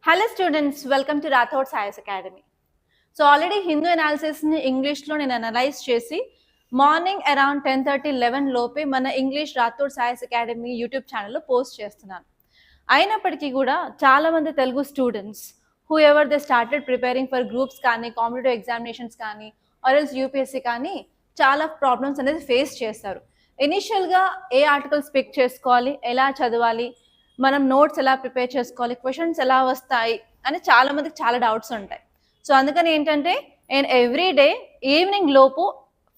Hello students, welcome to Rathod Science Academy. So already Hindu analysis ni English lo నేను analyse చేసి morning around 10:30-11 లోపే మన English Rathod science academy YouTube ఛానల్లో post చేస్తున్నాను. అయినప్పటికీ కూడా చాలా మంది Telugu students who ever they started preparing for groups కానీ కాంపిటేటివ్ ఎగ్జామినేషన్స్ కానీ ఆర్ఎల్స్ యూపీఎస్సీ కానీ చాలా ప్రాబ్లమ్స్ అనేది ఫేస్ చేస్తారు. ఇనిషియల్గా ఏ ఆర్టికల్స్ పిక్ చేసుకోవాలి, ఎలా చదవాలి, మనం నోట్స్ ఎలా ప్రిపేర్ చేసుకోవాలి, క్వశ్చన్స్ ఎలా వస్తాయి అని చాలా మందికి చాలా డౌట్స్ ఉంటాయి. సో అందుకని ఏంటంటే నేను ఎవ్రీ డే ఈవినింగ్ లోపు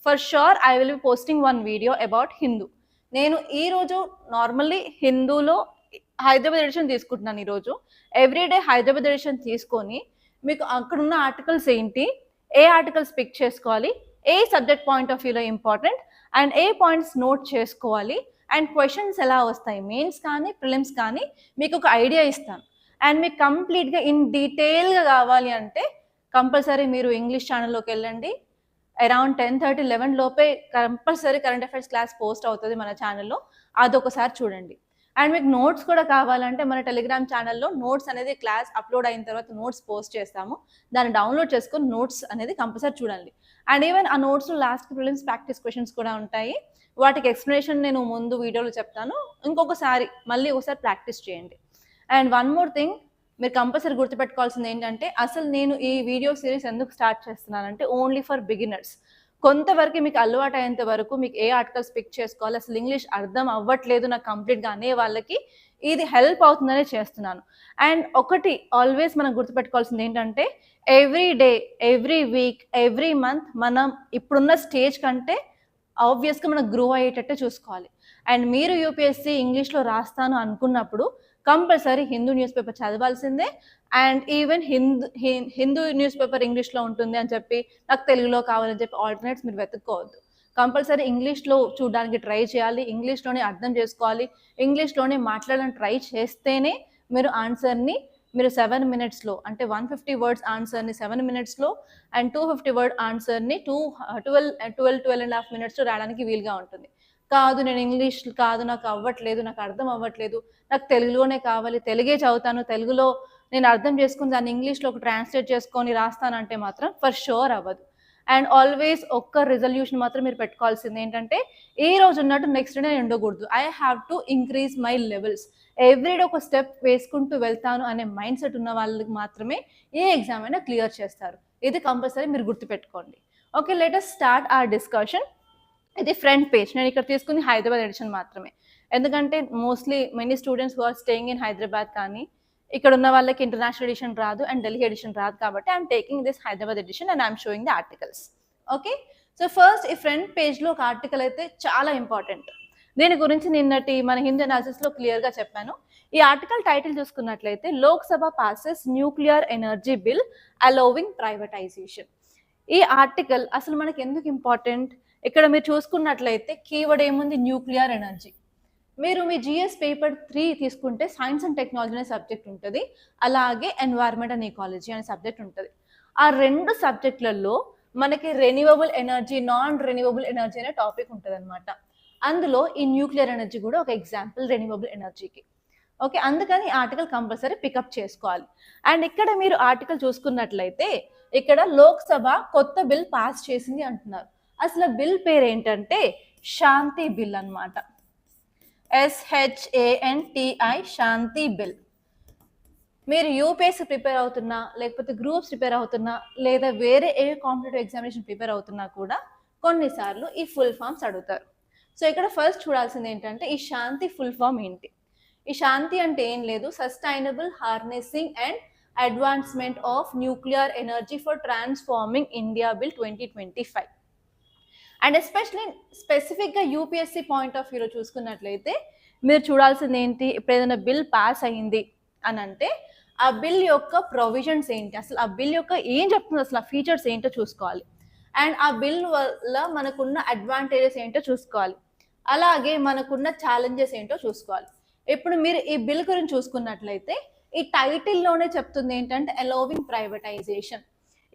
for sure I will be posting one video about Hindu. నేను ఈరోజు నార్మల్లీ హిందూలో హైదరాబాద్ ఎడిషన్ తీసుకుంటున్నాను. ఈరోజు ఎవ్రీడే హైదరాబాద్ ఎడిషన్ తీసుకొని మీకు అక్కడున్న ఆర్టికల్స్ ఏంటి, ఏ ఆర్టికల్స్ పిక్ చేసుకోవాలి, ఏ సబ్జెక్ట్ పాయింట్ ఆఫ్ వ్యూలో important and A points note చేసుకోవాలి అండ్ క్వశ్చన్స్ ఎలా వస్తాయి మెయిన్స్ కానీ ప్రిలిమ్స్ కానీ మీకు ఒక ఐడియా ఇస్తాను. అండ్ మీకు కంప్లీట్గా ఇన్ డీటెయిల్గా కావాలి అంటే కంపల్సరీ మీరు ఇంగ్లీష్ ఛానల్లోకి వెళ్ళండి. అరౌండ్ 10:30-11 లోపే compulsory current affairs class post అవుతుంది మన ఛానల్లో, అదొకసారి చూడండి. అండ్ మీకు నోట్స్ కూడా కావాలంటే మన టెలిగ్రామ్ ఛానల్లో నోట్స్ అనేది క్లాస్ అప్లోడ్ అయిన తర్వాత నోట్స్ పోస్ట్ చేస్తాము, దాన్ని డౌన్లోడ్ చేసుకొని నోట్స్ అనేది కంపల్సరీ చూడండి. అండ్ ఈవెన్ ఆ నోట్స్లో లాస్ట్ ప్రిలిమ్స్ ప్రాక్టీస్ క్వశ్చన్స్ కూడా ఉంటాయి, వాటికి ఎక్స్ప్లెనేషన్ నేను ముందు వీడియోలో చెప్తాను, ఇంకొకసారి మళ్ళీ ఒకసారి ప్రాక్టీస్ చేయండి. అండ్ వన్ మోర్ థింగ్ మీరు కంపల్సరీ గుర్తుపెట్టుకోవాల్సింది ఏంటంటే అసలు నేను ఈ వీడియో సిరీస్ ఎందుకు స్టార్ట్ చేస్తున్నానంటే ఓన్లీ ఫర్ బిగినర్స్. కొంతవరకు మీకు అలవాటు అయ్యేంత వరకు మీకు ఏ ఆర్టికల్స్ పిక్ చేసుకోవాలి, అసలు ఇంగ్లీష్ అర్థం అవ్వట్లేదు నాకు కంప్లీట్గా అనే వాళ్ళకి ఇది హెల్ప్ అవుతుందనే చేస్తున్నాను. అండ్ ఒకటి ఆల్వేస్ మనం గుర్తుపెట్టుకోవాల్సింది ఏంటంటే every day, every week, every month మనం ఇప్పుడున్న స్టేజ్ కంటే ఆబ్వియస్గా మనం గ్రో అయ్యేటట్టే చూసుకోవాలి. అండ్ మీరు యూపీఎస్సీ ఇంగ్లీష్లో రాస్తాను అనుకున్నప్పుడు కంపల్సరీ హిందూ న్యూస్ పేపర్ చదవాల్సిందే. And even Hindu newspaper ఇంగ్లీష్లో ఉంటుంది అని చెప్పి నాకు తెలుగులో కావాలని చెప్పి ఆల్టర్నేట్స్ మీరు వెతుక్కోవద్దు. కంపల్సరీ ఇంగ్లీష్లో చూడడానికి ట్రై చేయాలి, ఇంగ్లీష్లోనే అర్థం చేసుకోవాలి, ఇంగ్లీష్లోనే మాట్లాడడానికి ట్రై చేస్తేనే మీరు ఆన్సర్ని మీరు 7 minutesలో అంటే 150 words ఆన్సర్ని 7 minutesలో అండ్ 250 word ఆన్సర్ని 12.5 minutesలో రాయడానికి వీలుగా ఉంటుంది. కాదు నేను ఇంగ్లీష్ కాదు, నాకు అవ్వట్లేదు, నాకు అర్థం అవ్వట్లేదు, నాకు తెలుగులోనే కావాలి, తెలుగే చదువుతాను, తెలుగులో నేను అర్థం చేసుకుని దాన్ని ఇంగ్లీష్లో ఒక ట్రాన్స్లేట్ చేసుకొని రాస్తానంటే మాత్రం ఫర్ షూర్ అవ్వదు. అండ్ ఆల్వేస్ ఒక్క రిజల్యూషన్ మాత్రం మీరు పెట్టుకోవాల్సింది ఏంటంటే ఈ రోజు ఉన్నట్టు నెక్స్ట్ డే ఉండకూడదు. I have to increase my levels, everyday ఒక స్టెప్ వేసుకుంటూ వెళ్తాను అనే మైండ్ సెట్ ఉన్న వాళ్ళకి మాత్రమే ఏ ఎగ్జామ్ అయినా క్లియర్ చేస్తారు. ఇది కంపల్సరీ మీరు గుర్తుపెట్టుకోండి. Okay, let us start our discussion. ఇది ఫ్రంట్ పేజ్, నేను ఇక్కడ తీసుకుంది హైదరాబాద్ ఎడిషన్ మాత్రమే, ఎందుకంటే mostly many students who are staying in Hyderabad కానీ ఇక్కడ ఉన్న వాళ్ళకి ఇంటర్నేషనల్ ఎడిషన్ రాదు అండ్ ఢిల్లీ ఎడిషన్ రాదు కాబట్టి I'm taking this Hyderabad edition and I'm showing the articles. Okay, so first ఈ ఫ్రంట్ పేజ్లో ఒక ఆర్టికల్ అయితే చాలా ఇంపార్టెంట్, దీని గురించి నిన్నటి మన హిందూ అనాలిసిస్లో క్లియర్గా చెప్పాను. ఈ ఆర్టికల్ టైటిల్ చూసుకున్నట్లయితే Lok Sabha passes nuclear energy bill allowing privatisation. ఈ ఆర్టికల్ అసలు మనకి ఎందుకు ఇంపార్టెంట్, ఇక్కడ మీరు చూసుకున్నట్లయితే కీవర్డ్ ఏముంది, న్యూక్లియర్ ఎనర్జీ. మీరు మీ జిఎస్ పేపర్ 3 తీసుకుంటే సైన్స్ అండ్ టెక్నాలజీ అనే సబ్జెక్ట్ ఉంటుంది, అలాగే ఎన్వైర్న్మెంట్ అండ్ ఈకాలజీ అనే సబ్జెక్ట్ ఉంటుంది. ఆ రెండు సబ్జెక్టులలో మనకి renewable energy, non renewable energy అనే టాపిక్ ఉంటుంది అనమాట. అందులో ఈ న్యూక్లియర్ ఎనర్జీ కూడా ఒక ఎగ్జాంపుల్ రెన్యూవబుల్ ఎనర్జీకి. ఓకే, అందుకని ఈ ఆర్టికల్ కంపల్సరీ పికప్ చేసుకోవాలి. అండ్ ఇక్కడ మీరు ఆర్టికల్ చూసుకున్నట్లయితే ఇక్కడ లోక్సభ కొత్త బిల్ పాస్ చేసింది అంటున్నారు. అసలు బిల్ పేరు ఏంటంటే శాంతి బిల్ అనమాట, SHANTI శాంతి బిల్. మీరు యూపీఎస్సీ ప్రిపేర్ అవుతున్నా లేకపోతే గ్రూప్స్ ప్రిపేర్ అవుతున్నా లేదా వేరే ఏ కాంపిటేటివ్ ఎగ్జామినేషన్ ప్రిపేర్ అవుతున్నా కూడా కొన్నిసార్లు ఈ ఫుల్ ఫామ్స్ అడుగుతారు. సో ఇక్కడ ఫస్ట్ చూడాల్సింది ఏంటంటే ఈ శాంతి ఫుల్ ఫామ్ ఏంటి. ఈ శాంతి అంటే ఏం లేదు, sustainable harnessing and advancement of nuclear energy for transforming India bill 2025. And especially స్పెసిఫిక్గా యూపీఎస్సీ పాయింట్ ఆఫ్ వ్యూలో చూసుకున్నట్లయితే మీరు చూడాల్సింది ఏంటి, ఇప్పుడు ఏదైనా బిల్ పాస్ అయ్యింది అని అంటే ఆ బిల్ యొక్క ప్రొవిజన్స్ ఏంటి, అసలు ఆ బిల్ యొక్క ఏం చెప్తుంది, అసలు ఆ ఫీచర్స్ ఏంటో చూసుకోవాలి. అండ్ ఆ బిల్ వల్ల మనకున్న అడ్వాంటేజెస్ ఏంటో చూసుకోవాలి, అలాగే మనకున్న ఛాలెంజెస్ ఏంటో చూసుకోవాలి. ఇప్పుడు మీరు ఈ బిల్ గురించి చూసుకున్నట్లయితే ఈ టైటిల్లోనే చెప్తుంది ఏంటంటే అలౌవింగ్ ప్రైవేటైజేషన్.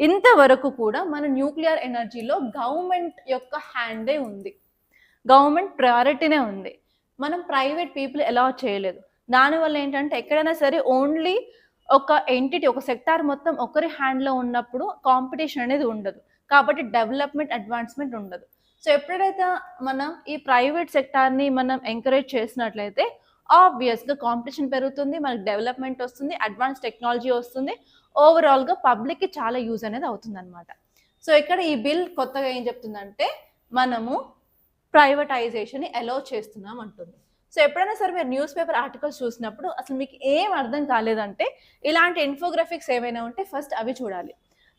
ఇంతవరకు కూడా మన న్యూక్లియర్ ఎనర్జీలో గవర్నమెంట్ యొక్క హ్యాండే ఉంది, గవర్నమెంట్ ప్రయారిటీనే ఉంది, మనం ప్రైవేట్ పీపుల్ అలౌ చేయలేదు. దానివల్ల ఏంటంటే ఎక్కడైనా సరే ఓన్లీ ఒక ఎంటిటీ, ఒక సెక్టార్ మొత్తం ఒకరి హ్యాండ్‌లో ఉన్నప్పుడు కాంపిటీషన్ అనేది ఉండదు. కాబట్టి డెవలప్‌మెంట్, అడ్వాన్స్‌మెంట్ ఉండదు. సో, ఎప్పుడైతే మనం ఈ ప్రైవేట్ సెక్టార్‌ని మనం ఎంకరేజ్ చేసినట్లయితే ఆబ్వియస్‌గా కాంపిటీషన్ పెరుగుతుంది. మనకు డెవలప్‌మెంట్ వస్తుంది. అడ్వాన్స్ టెక్నాలజీ వస్తుంది. ఓవరాల్‌గా పబ్లిక్‌కి చాలా యూజ్ అనేది అవుతుందన్నమాట. సో, ఇక్కడ ఈ బిల్ కొత్తగా ఏం చెప్తుందంటే మనము ప్రైవేటైజేషన్‌ని అలౌ చేస్తున్నాం అంటుంది. సో, ఎప్పుడైనా సరే మీరు న్యూస్ పేపర్ ఆర్టికల్స్ చూసినప్పుడు అసలు మీకు ఏం అర్థం కాలేదంటే, ఇలాంటి ఇన్ఫోగ్రాఫిక్స్ ఏవైనా ఉంటే ఫస్ట్ అవి చూడాలి.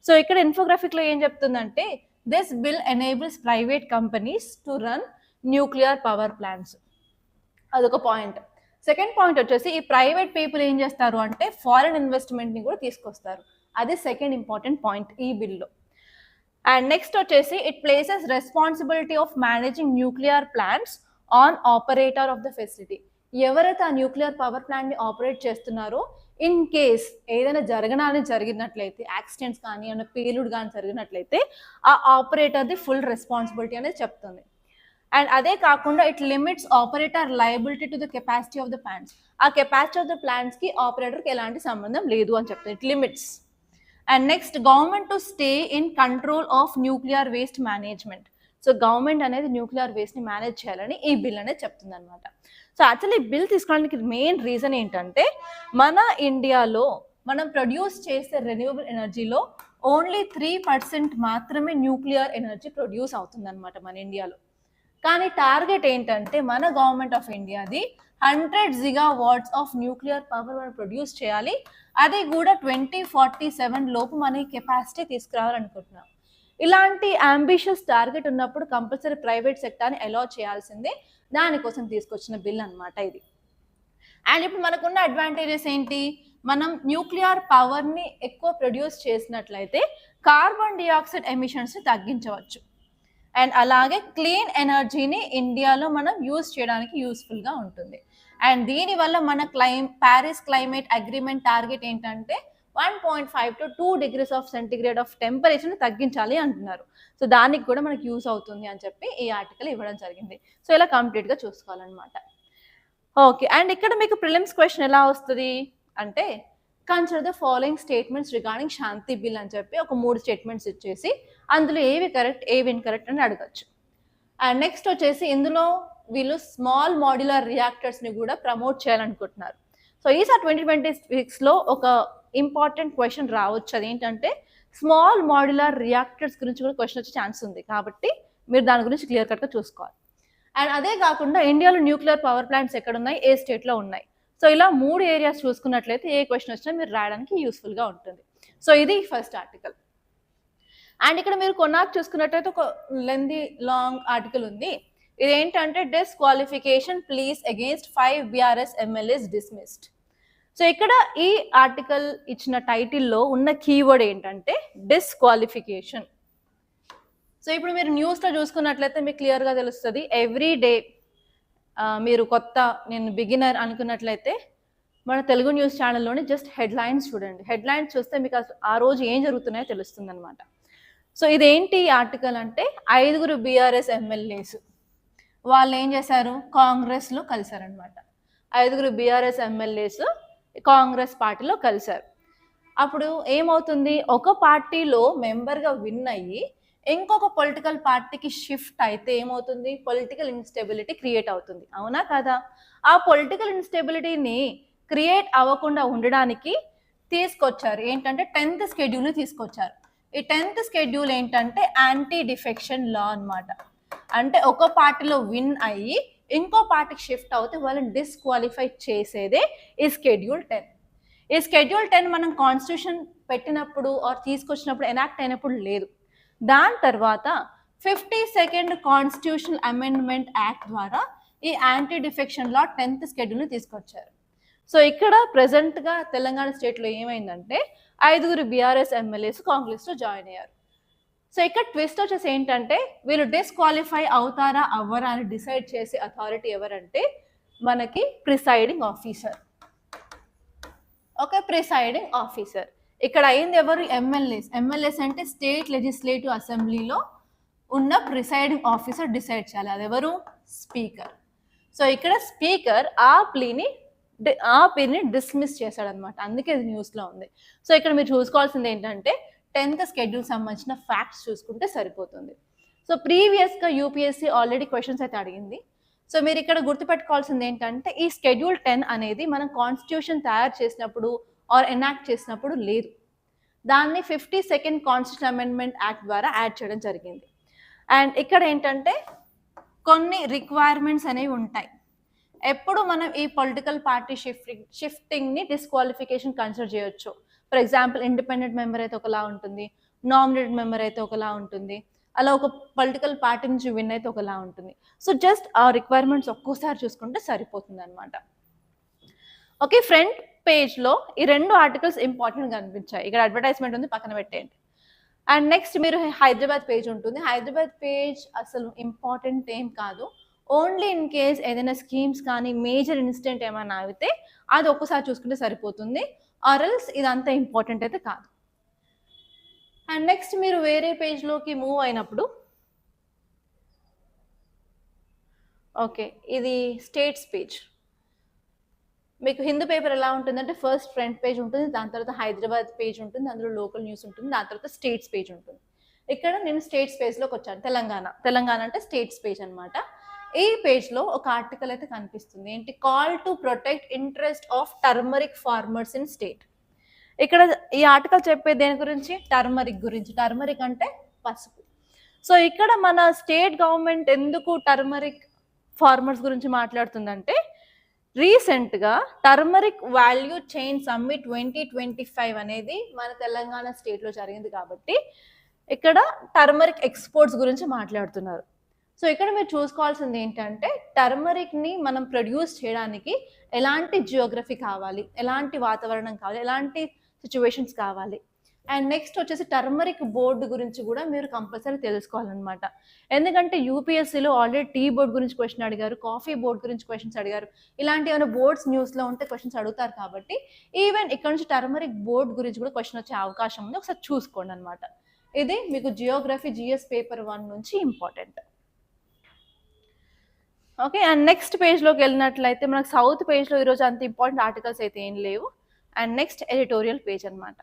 సో, ఇక్కడ ఇన్ఫోగ్రాఫిక్‌లో ఏం చెప్తుందంటే, this bill enables private companies to run nuclear power plants. అదొక పాయింట్. సెకండ్ పాయింట్ వచ్చేసి ఈ ప్రైవేట్ పీపుల్ ఏం చేస్తారు అంటే ఫారెన్ ఇన్వెస్ట్‌మెంట్‌ని కూడా తీసుకొస్తారు. అది సెకండ్ ఇంపార్టెంట్ పాయింట్ ఈ బిల్‌లో. అండ్ నెక్స్ట్ వచ్చేసి it places responsibility of managing nuclear plants on operator of the facility. ఎవరైతే ఆ న్యూక్లియర్ పవర్ ప్లాంట్‌ని ఆపరేట్ చేస్తున్నారో ఇన్ కేస్ ఏదైనా జరిగినట్లయితే యాక్సిడెంట్స్ కానీ ఏమైనా పేలుడు కానీ జరిగినట్లయితే ఆ ఆపరేటర్‌ది ఫుల్ రెస్పాన్సిబిలిటీ అనేది చెప్తుంది. అండ్ అదే కాకుండా it limits operator liability to the capacity of the plants. ఆ కెపాసిటీ ఆఫ్ ద ప్లాంట్స్‌కి ఆపరేటర్‌కి ఎలాంటి సంబంధం లేదు అని చెప్తుంది. It limits. And next government to stay in control of nuclear waste management. So government అనేది న్యూక్లియర్ వేస్ట్ని మేనేజ్ చేయాలని ఈ బిల్ అనేది చెప్తుంది అనమాట. సో యాక్చువల్లీ ఈ బిల్ తీసుకోవడానికి మెయిన్ రీజన్ ఏంటంటే మన ఇండియాలో మనం ప్రొడ్యూస్ చేసే రెన్యూవబుల్ ఎనర్జీలో ఓన్లీ 3% మాత్రమే న్యూక్లియర్ ఎనర్జీ ప్రొడ్యూస్ అవుతుంది అనమాట మన ఇండియాలో. కానీ టార్గెట్ ఏంటంటే మన గవర్నమెంట్ ఆఫ్ ఇండియాది 100 జిగావాట్స్ ఆఫ్ న్యూక్లియర్ పవర్ మనం ప్రొడ్యూస్ చేయాలి. అది కూడా 2047 లోపు మన కెపాసిటీ తీసుకురావాలనుకుంటున్నాం. ఇలాంటి అంబిషియస్ టార్గెట్ ఉన్నప్పుడు కంపల్సరీ ప్రైవేట్ సెక్టార్ని అలౌ చేయాల్సిందే. దానికోసం తీసుకొచ్చిన బిల్ అనమాట ఇది. అండ్ ఇప్పుడు మనకున్న అడ్వాంటేజెస్ ఏంటి? మనం న్యూక్లియర్ పవర్ని ఎక్కువ ప్రొడ్యూస్ చేసినట్లయితే కార్బన్ డైఆక్సైడ్ ఎమిషన్స్ని తగ్గించవచ్చు. అండ్ అలాగే క్లీన్ ఎనర్జీని ఇండియాలో మనం యూజ్ చేయడానికి యూస్ఫుల్గా ఉంటుంది. అండ్ దీనివల్ల మన ప్యారిస్ క్లైమేట్ అగ్రిమెంట్ టార్గెట్ ఏంటంటే 1.5 to 2 degrees of centigrade of టెంపరేచర్ని తగ్గించాలి అంటున్నారు. సో దానికి కూడా మనకు యూజ్ అవుతుంది అని చెప్పి ఈ ఆర్టికల్ ఇవ్వడం జరిగింది. సో ఇలా కంప్లీట్గా చూసుకోవాలన్నమాట. ఓకే. అండ్ ఇక్కడ మీకు ప్రిలిమ్స్ క్వశ్చన్ ఎలా వస్తుంది అంటే consider the following statements regarding Shanti bill అని చెప్పి ఒక 3 స్టేట్మెంట్స్ ఇచ్చేసి అందులో ఏవి కరెక్ట్ ఏవి ఇన్కరెక్ట్ అని అడగచ్చు. అండ్ నెక్స్ట్ వచ్చేసి ఇందులో వీళ్ళు స్మాల్ మాడ్యులర్ రియాక్టర్స్ని కూడా ప్రమోట్ చేయాలనుకుంటున్నారు. సో ఈసారి 2026లో ఒక ఇంపార్టెంట్ క్వశ్చన్ రావచ్చు. అదేంటంటే స్మాల్ మాడ్యులర్ రియాక్టర్స్ గురించి కూడా క్వశ్చన్ వచ్చే ఛాన్స్ ఉంది. కాబట్టి మీరు దాని గురించి క్లియర్ కట్గా చూసుకోవాలి. అండ్ అదే కాకుండా ఇండియాలో న్యూక్లియర్ పవర్ ప్లాంట్స్ ఎక్కడ ఉన్నాయి, ఏ స్టేట్లో ఉన్నాయి. సో ఇలా 3 ఏరియాస్ చూసుకున్నట్లయితే ఏ క్వశ్చన్ వచ్చినా మీరు రాయడానికి యూస్ఫుల్గా ఉంటుంది. సో ఇది ఫస్ట్ ఆర్టికల్. అండ్ ఇక్కడ మీరు కొన్నాళ్ళు చూసుకున్నట్లయితే ఒక లాంగ్ ఆర్టికల్ ఉంది. ఇదేంటంటే disqualification please against 5 BRS MLAs dismissed. So ఇక్కడ ఈ ఆర్టికల్ ఇచ్చిన టైటిల్లో ఉన్న కీవర్డ్ ఏంటంటే డిస్క్వాలిఫికేషన్. సో ఇప్పుడు మీరు న్యూస్లో చూసుకున్నట్లయితే మీకు క్లియర్గా తెలుస్తుంది. ఎవ్రీ డే మీరు నేను బిగినర్ అనుకున్నట్లయితే మన తెలుగు న్యూస్ ఛానల్లోని జస్ట్ హెడ్లైన్స్ చూడండి. హెడ్లైన్స్ చూస్తే మీకు ఆ రోజు ఏం జరుగుతున్నాయో తెలుస్తుంది అనమాట. సో ఇదేంటి ఆర్టికల్ అంటే 5 BRS MLAs వాళ్ళు ఏం చేశారు, కాంగ్రెస్లో కలిశారనమాట. 5 BRS MLAs కాంగ్రెస్ పార్టీలో కలిశారు. అప్పుడు ఏమవుతుంది, ఒక పార్టీలో మెంబర్గా విన్ అయ్యి ఇంకొక పొలిటికల్ పార్టీకి షిఫ్ట్ అయితే ఏమవుతుంది, పొలిటికల్ ఇన్స్టెబిలిటీ క్రియేట్ అవుతుంది. అవునా కదా? ఆ పొలిటికల్ ఇన్స్టెబిలిటీని క్రియేట్ అవ్వకుండా ఉండడానికి తీసుకొచ్చారు ఏంటంటే 10th షెడ్యూల్ని తీసుకొచ్చారు. ఈ 10th షెడ్యూల్ ఏంటంటే యాంటీ డిఫెక్షన్ లా అనమాట. అంటే ఒక పార్టీలో విన్ అయ్యి ఇంకో పార్టీకి షిఫ్ట్ అవుతే వాళ్ళని డిస్క్వాలిఫై చేసేదే ఈ షెడ్యూల్ 10. ఈ షెడ్యూల్ 10 మనం కాన్స్టిట్యూషన్ పెట్టినప్పుడు ఆర్ తీసుకొచ్చినప్పుడు ఎనాక్ట్ అయినప్పుడు లేదు. దాని తర్వాత 52nd కాన్స్టిట్యూషనల్ అమెండ్మెంట్ యాక్ట్ ద్వారా ఈ యాంటీ డిఫెక్షన్ లా 10th షెడ్యూల్ని తీసుకొచ్చారు. సో ఇక్కడ ప్రెసెంట్గా తెలంగాణ స్టేట్లో ఏమైందంటే 5 BRS MLAs కాంగ్రెస్లో జాయిన్ అయ్యారు. సో ఇక్కడ ట్విస్ట్ వచ్చేసి ఏంటంటే వీళ్ళు డిస్క్వాలిఫై అవుతారా అవ్వరా అని డిసైడ్ చేసే అథారిటీ ఎవరంటే మనకి presiding officer. Okay, presiding officer. ఇక్కడ అయింది ఎవరు, ఎమ్మెల్యేస్ అంటే స్టేట్ లెజిస్లేటివ్ అసెంబ్లీలో ఉన్న ప్రిసైడింగ్ ఆఫీసర్ డిసైడ్ చేయాలి. అది ఎవరు, స్పీకర్. సో ఇక్కడ స్పీకర్ ఆ ప్లీని ఆ పేరుని డిస్మిస్ చేశాడనమాట. అందుకే ఇది న్యూస్‌లో ఉంది. సో, ఇక్కడ మీరు చూసుకోవాల్సింది ఏంటంటే 10th షెడ్యూల్ సంబంధించిన ఫ్యాక్ట్స్ చూసుకుంటే సరిపోతుంది. సో, ప్రీవియస్‌గా యూపీఎస్సీ ఆల్రెడీ క్వెషన్స్ అయితే అడిగింది. సో, మీరిక్కడ గుర్తుపెట్టుకోవాల్సింది ఏంటంటే ఈ షెడ్యూల్ 10 అనేది మనం కాన్స్టిట్యూషన్ తయారు చేసినప్పుడు ఆర్ ఎనాక్ట్ చేసినప్పుడు లేదు. దాన్ని 52nd కాన్స్టిట్యూషన్ అమెండ్మెంట్ యాక్ట్ ద్వారా యాడ్ చేయడం జరిగింది. అండ్ ఇక్కడ ఏంటంటే కొన్ని రిక్వైర్మెంట్స్ అనేవి ఉంటాయి. ఎప్పుడు మనం ఈ పొలిటికల్ పార్టీ షిఫ్టింగ్‌ని డిస్‌క్వాలిఫికేషన్ కన్సిడర్ చేయొచ్చు. ఫర్ ఎగ్జాంపుల్ ఇండిపెండెంట్ మెంబర్ అయితే ఒకలా ఉంటుంది. నామినేటెడ్ మెంబర్ అయితే ఒకలా ఉంటుంది. అలా ఒక పొలిటికల్ పార్టీ నుంచి విన్ అయితే ఒకలా ఉంటుంది. సో, జస్ట్ ఆ రిక్వైర్మెంట్స్ ఒక్కోసారి చూసుకుంటే సరిపోతుందనమాట. ఓకే. ఫ్రంట్ పేజ్‌లో ఈ 2 ఆర్టికల్స్ ఇంపార్టెంట్‌గా కనిపించాయి. ఇక్కడ అడ్వర్టైజ్‌మెంట్ ఉంది, పక్కన పెట్టేయండి. అండ్ నెక్స్ట్ మీరు హైదరాబాద్ పేజ్ ఉంటుంది. హైదరాబాద్ పేజ్ అసలు ఇంపార్టెంట్ ఏం కాదు. ఓన్లీ ఇన్ కేస్ ఏదైనా స్కీమ్స్ కానీ మేజర్ ఇన్సిడెంట్ ఏమైనా ఆగితే అది ఒక్కసారి చూసుకుంటే సరిపోతుంది. ఆర్ ఎల్స్ ఇదంతా ఇంపార్టెంట్ అయితే కాదు. అండ్ నెక్స్ట్ మీరు వేరే పేజ్‌లోకి మూవ్ అయినప్పుడు ఓకే. ఇది స్టేట్స్ పేజ్. మీకు హిందూ పేపర్ ఎలా ఉంటుందంటే ఫస్ట్ ఫ్రంట్ పేజ్ ఉంటుంది. దాని తర్వాత హైదరాబాద్ పేజ్ ఉంటుంది. అందులో లోకల్ న్యూస్ ఉంటుంది. దాని తర్వాత స్టేట్స్ పేజ్ ఉంటుంది. ఇక్కడ నేను స్టేట్స్ పేజ్‌లోకి వచ్చాను. తెలంగాణ అంటే స్టేట్స్ పేజ్ అనమాట. ఈ పేజ్‌లో ఒక ఆర్టికల్ అయితే కనిపిస్తుంది. ఏంటి? Call to protect interest of turmeric farmers in state. ఇక్కడ ఈ ఆర్టికల్ చెప్పేది దేని గురించి? టర్మరిక్ గురించి. టర్మరిక్ అంటే పసుపు. సో, ఇక్కడ మన స్టేట్ గవర్నమెంట్ ఎందుకు టర్మరిక్ ఫార్మర్స్ గురించి మాట్లాడుతుందంటే రీసెంట్‌గా టర్మరిక్ వాల్యూ చైన్ సమ్మిట్ 2025 అనేది మన తెలంగాణ స్టేట్‌లో జరిగింది కాబట్టి ఇక్కడ టర్మరిక్ ఎక్స్‌పోర్ట్స్ గురించి మాట్లాడుతున్నారు. సో, ఇక్కడ మీరు చూసుకోవాల్సింది ఏంటంటే టర్మరిక్‌ని మనం ప్రొడ్యూస్ చేయడానికి ఎలాంటి జియోగ్రఫీ కావాలి, ఎలాంటి వాతావరణం కావాలి, ఎలాంటి సిట్యుయేషన్స్ కావాలి. అండ్ నెక్స్ట్ వచ్చేసి టర్మరిక్ బోర్డ్ గురించి కూడా మీరు కంపల్సరీ తెలుసుకోవాలన్నమాట. ఎందుకంటే యూపీఎస్సీలో ఆల్రెడీ టీ బోర్డ్ గురించి క్వెషన్ అడిగారు, కాఫీ బోర్డ్ గురించి క్వెషన్స్ అడిగారు. ఇలాంటి ఏమైనా బోర్డ్స్ న్యూస్‌లో ఉంటే క్వెషన్స్ అడుగుతారు కాబట్టి ఈవెన్ ఇక్కడ నుంచి టర్మరిక్ బోర్డ్ గురించి కూడా క్వెషన్ వచ్చే అవకాశం ఉంది. ఒకసారి చూసుకోండి అనమాట. ఇది మీకు జియోగ్రఫీ జీఎస్ పేపర్ 1 నుంచి ఇంపార్టెంట్. ఓకే. అండ్ నెక్స్ట్ పేజ్‌లోకి వెళ్ళినట్లయితే మనకు సౌత్ పేజ్‌లో ఈరోజు అంత ఇంపార్టెంట్ ఆర్టికల్స్ అయితే ఏం లేవు. అండ్ నెక్స్ట్ ఎడిటోరియల్ పేజ్ అనమాట.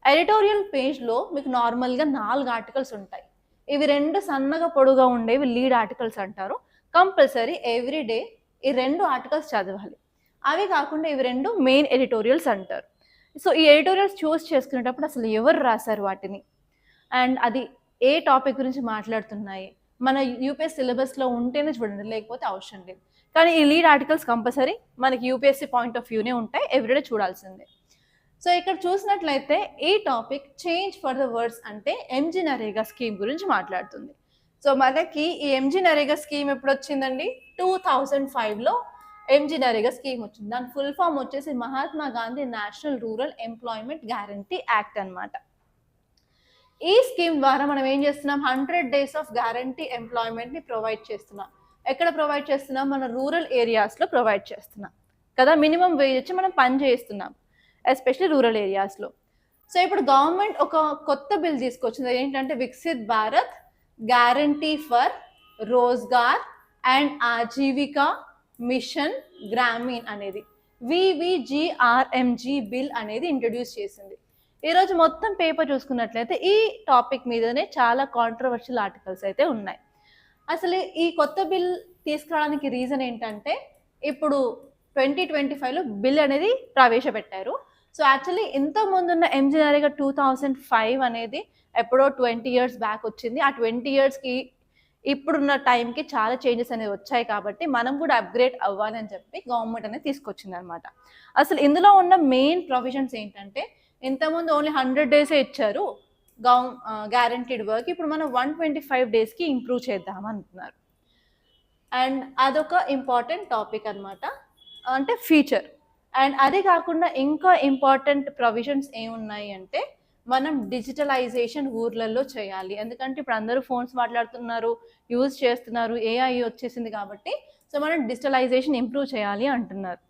ఎడిటోరియల్ పేజ్‌లో మీకు నార్మల్‌గా 4 ఆర్టికల్స్ ఉంటాయి. ఇవి 2 సన్నగా పొడుగా ఉండేవి లీడ్ ఆర్టికల్స్ అంటారు. కంపల్సరీ ఎవ్రీ డే ఈ 2 ఆర్టికల్స్ చదవాలి. అవి కాకుండా ఇవి 2 మెయిన్ ఎడిటోరియల్స్ అంటారు. సో, ఈ ఎడిటోరియల్స్ చూస్ చేసుకునేటప్పుడు అసలు ఎవరు రాశారు వాటిని? అండ్ అది ఏ టాపిక్ గురించి మాట్లాడుతున్నాయి? మన యూపీఎస్సీ సిలబస్‌లో ఉంటేనే చూడండి, లేకపోతే అవసరం లేదు. కానీ ఈ లీడ్ ఆర్టికల్స్ కంపల్సరీ మనకి యూపీఎస్సీ పాయింట్ ఆఫ్ వ్యూనే ఉంటాయి. ఎవ్రీడే చూడాల్సిందే. సో, ఇక్కడ చూసినట్లయితే ఈ topic change for the words అంటే ఎంజీ నరేగా స్కీమ్ గురించి మాట్లాడుతుంది. సో, మనకి ఈ ఎంజీ నరేగా స్కీమ్ ఎప్పుడు వచ్చిందండి? 2005లో ఎంజీ నరేగా స్కీమ్ వచ్చింది. దాని ఫుల్ ఫామ్ వచ్చేసి Mahatma Gandhi national rural employment guarantee act అనమాట. ఈ స్కీమ్ ద్వారా మనం ఏం చేస్తున్నాం? 100 డేస్ ఆఫ్ గ్యారంటీ ఎంప్లాయ్మెంట్‌ని ప్రొవైడ్ చేస్తున్నాం. ఎక్కడ ప్రొవైడ్ చేస్తున్నాం? మన రూరల్ ఏరియాస్‌లో ప్రొవైడ్ చేస్తున్నాం కదా. మినిమం వేజ్ ఇచ్చి మనం పని చేస్తున్నాం, ఎస్పెషల్లీ రూరల్ ఏరియాస్‌లో. సో, ఇప్పుడు గవర్నమెంట్ ఒక కొత్త బిల్ తీసుకొచ్చింది. ఏంటంటే Viksit Bharat guarantee for Rozgar and Ajeevika mission Gramin అనేది వివిజిఆర్ఎంజీ బిల్ అనేది ఇంట్రడ్యూస్ చేసింది. ఈరోజు మొత్తం పేపర్ చూసుకున్నట్లయితే ఈ టాపిక్ మీదనే చాలా కాంట్రవర్షియల్ ఆర్టికల్స్ అయితే ఉన్నాయి. అసలు ఈ కొత్త బిల్ తీసుకురావడానికి రీజన్ ఏంటంటే ఇప్పుడు 2025లో బిల్ అనేది ప్రవేశపెట్టారు. సో, యాక్చువల్లీ ఇంతకుముందు ఉన్న ఎంజీ నరేగా 2005 అనేది ఎప్పుడో 20 ఇయర్స్ బ్యాక్ వచ్చింది. ఆ 20 ఇయర్స్‌కి ఇప్పుడున్న టైంకి చాలా చేంజెస్ అనేవి వచ్చాయి కాబట్టి మనం కూడా అప్‌గ్రేడ్ అవ్వాలి అని చెప్పి గవర్నమెంట్ అనేది తీసుకొచ్చిందనమాట. అసలు ఇందులో ఉన్న మెయిన్ ప్రొవిజన్స్ ఏంటంటే ఇంతకుముందు ఓన్లీ 100 డేసే ఇచ్చారు గ్యారంటీడ్ వర్క్. ఇప్పుడు మనం 125 డేస్‌కి ఇంప్రూవ్ చేద్దాం అంటున్నారు. అండ్ అదొక ఇంపార్టెంట్ టాపిక్ అనమాట, అంటే ఫీచర్. అండ్ అదే కాకుండా ఇంకా ఇంపార్టెంట్ ప్రొవిజన్స్ ఏమున్నాయి అంటే మనం డిజిటలైజేషన్ ఊర్లలో చేయాలి. ఎందుకంటే ఇప్పుడు అందరూ ఫోన్స్ మాట్లాడుతున్నారు, యూజ్ చేస్తున్నారు, ఏఐ వచ్చేసింది కాబట్టి సో మనం డిజిటలైజేషన్ ఇంప్రూవ్ చేయాలి అంటున్నారు.